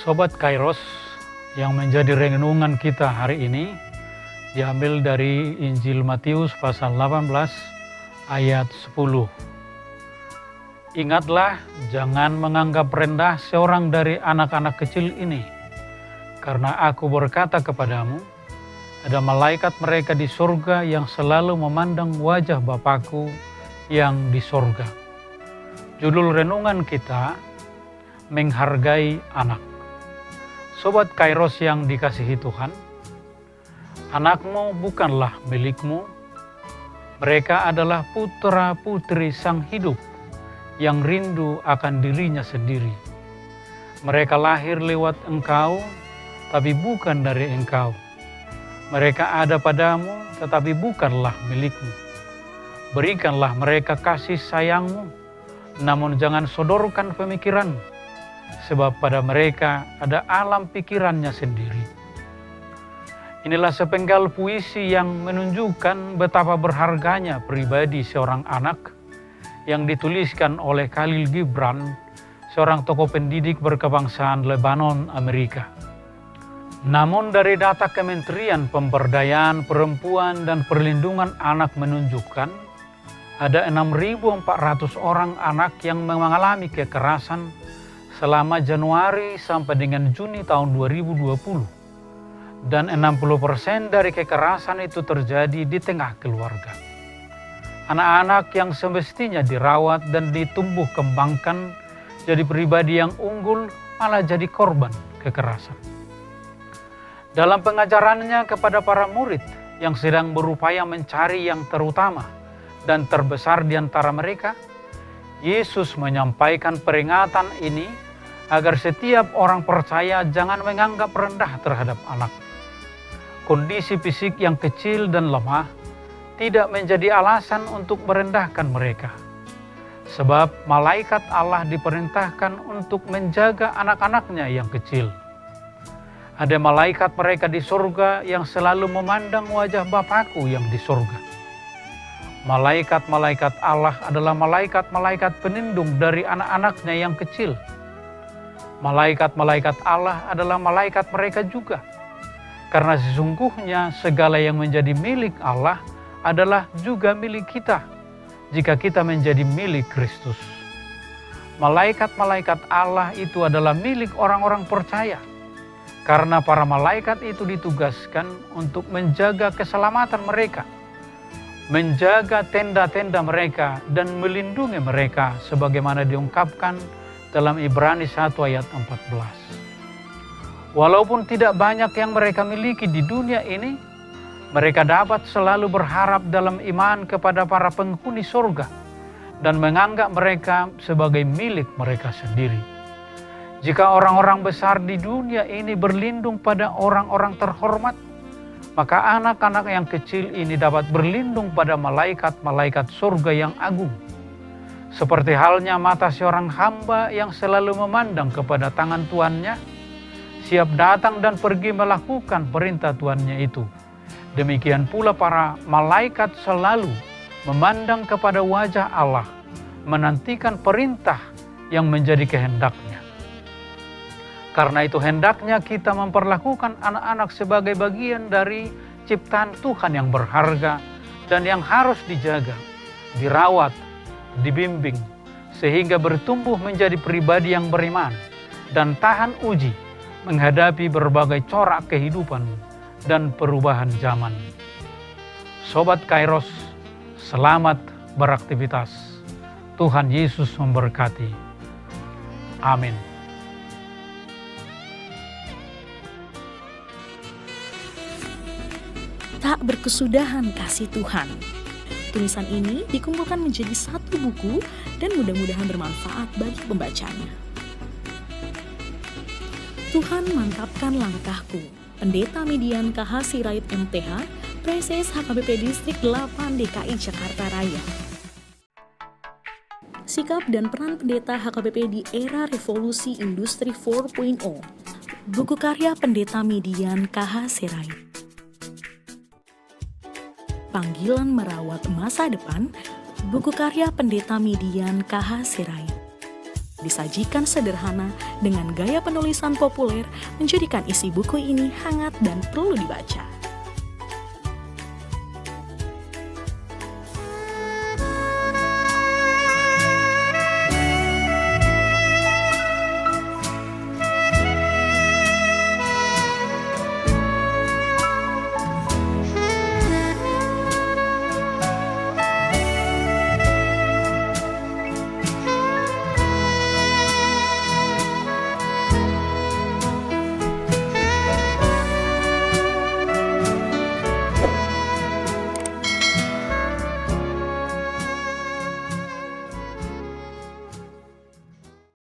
Sobat Kairos, yang menjadi renungan kita hari ini diambil dari Injil Matius pasal 18 ayat 10. Ingatlah, jangan menganggap rendah seorang dari anak-anak kecil ini, karena aku berkata kepadamu, ada malaikat mereka di surga yang selalu memandang wajah Bapakku yang di surga. Judul renungan kita, menghargai anak. Sobat Kairos yang dikasihi Tuhan, anakmu bukanlah milikmu. Mereka adalah putra-putri Sang Hidup yang rindu akan dirinya sendiri. Mereka lahir lewat engkau, tapi bukan dari engkau. Mereka ada padamu, tetapi bukanlah milikmu. Berikanlah mereka kasih sayangmu, namun jangan sodorkan pemikiranmu, sebab pada mereka ada alam pikirannya sendiri. Inilah sepenggal puisi yang menunjukkan betapa berharganya pribadi seorang anak yang dituliskan oleh Khalil Gibran, seorang tokoh pendidik berkebangsaan Lebanon, Amerika. Namun dari data Kementerian Pemberdayaan Perempuan dan Perlindungan Anak menunjukkan ada 6.400 orang anak yang mengalami kekerasan selama Januari sampai dengan Juni tahun 2020. Dan 60% dari kekerasan itu terjadi di tengah keluarga. Anak-anak yang semestinya dirawat dan ditumbuh kembangkan jadi pribadi yang unggul malah jadi korban kekerasan. Dalam pengajarannya kepada para murid yang sedang berupaya mencari yang terutama dan terbesar di antara mereka, Yesus menyampaikan peringatan ini agar setiap orang percaya jangan menganggap rendah terhadap anak. Kondisi fisik yang kecil dan lemah tidak menjadi alasan untuk merendahkan mereka. Sebab malaikat Allah diperintahkan untuk menjaga anak-anaknya yang kecil. Ada malaikat mereka di surga yang selalu memandang wajah Bapakku yang di surga. Malaikat-malaikat Allah adalah malaikat-malaikat pelindung dari anak-anaknya yang kecil. Malaikat-malaikat Allah adalah malaikat mereka juga. Karena sesungguhnya segala yang menjadi milik Allah adalah juga milik kita jika kita menjadi milik Kristus. Malaikat-malaikat Allah itu adalah milik orang-orang percaya. Karena para malaikat itu ditugaskan untuk menjaga keselamatan mereka, menjaga tenda-tenda mereka dan melindungi mereka sebagaimana diungkapkan dalam Ibrani 1 ayat 14. Walaupun tidak banyak yang mereka miliki di dunia ini, mereka dapat selalu berharap dalam iman kepada para penghuni surga dan menganggap mereka sebagai milik mereka sendiri. Jika orang-orang besar di dunia ini berlindung pada orang-orang terhormat, maka anak-anak yang kecil ini dapat berlindung pada malaikat-malaikat surga yang agung. Seperti halnya mata seorang hamba yang selalu memandang kepada tangan tuannya, siap datang dan pergi melakukan perintah tuannya itu. Demikian pula para malaikat selalu memandang kepada wajah Allah, menantikan perintah yang menjadi kehendaknya. Karena itu hendaknya kita memperlakukan anak-anak sebagai bagian dari ciptaan Tuhan yang berharga dan yang harus dijaga, dirawat, dibimbing, sehingga bertumbuh menjadi pribadi yang beriman dan tahan uji menghadapi berbagai corak kehidupan dan perubahan zaman. Sobat Kairos, selamat beraktivitas. Tuhan Yesus memberkati. Amin. Tak berkesudahan kasih Tuhan. Tulisan ini dikumpulkan menjadi satu buku dan mudah-mudahan bermanfaat bagi pembacanya. Tuhan mantapkan langkahku. Pendeta Median KH Sirait MTH, Preses HKBP Distrik 8 DKI Jakarta Raya. Sikap dan peran pendeta HKBP di era revolusi industri 4.0. Buku karya Pendeta Median KH Sirait. Panggilan Merawat Masa Depan, buku karya Pendeta Median KH Sirait. disajikan sederhana dengan gaya penulisan populer menjadikan isi buku ini hangat dan perlu dibaca.